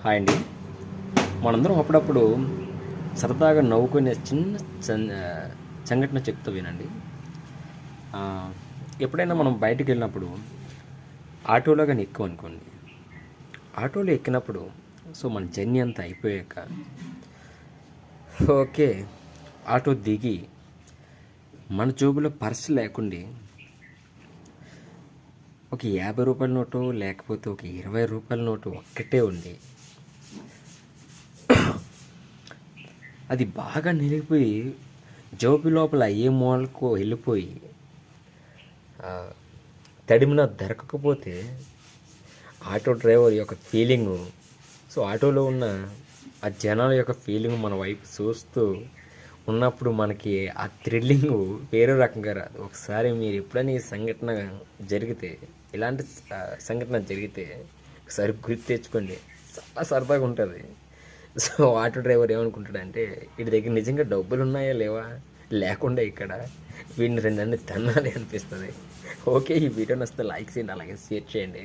Hi అండి. మనందరం అప్పుడప్పుడు సరదాగా నవ్వుకునే చిన్న సంఘటన చెప్తూ వినండి. ఆ, ఎప్పుడైనా మనం బయటికి వెళ్ళినప్పుడు ఆటోలో కానీ ఎక్కువ అనుకోండి. ఆటోలో ఎక్కినప్పుడు మన జర్నీ అంతా అయిపోయాక ఓకే, ఆటో దిగి మన జోబులో పర్స్ లేకుండి ఒక 50 రూపాయల నోటు లేకపోతే ఒక 20 రూపాయల నోటు ఒక్కటే ఉంది. అది బాగా నిలిగిపోయి జోబు లోపల ఏ మూలకో వెళ్ళిపోయి తడిమిన దొరకకపోతే ఆటో డ్రైవర్ యొక్క ఫీలింగు, ఆటోలో ఉన్న ఆ జనాల యొక్క ఫీలింగ్ మన వైపు చూస్తూ ఉన్నప్పుడు మనకి ఆ థ్రిల్లింగ్ వేరే రకంగా రాదు. ఒకసారి మీరు ఎప్పుడైనా ఈ సంఘటన జరిగితే, ఇలాంటి సంఘటన జరిగితే ఒకసారి గుర్తు తెచ్చుకోండి, చాలా సరదాగా ఉంటుంది. ఆటో డ్రైవర్ ఏమనుకుంటాడంటే వీడి దగ్గర నిజంగా డబ్బులు ఉన్నాయా లేవా, లేకుండా ఇక్కడ వీడిని రెండన్ని తన్నాలి అనిపిస్తుంది. ఓకే, ఈ వీడియో నచ్చితే లైక్ చేయండి, అలాగే షేర్ చేయండి.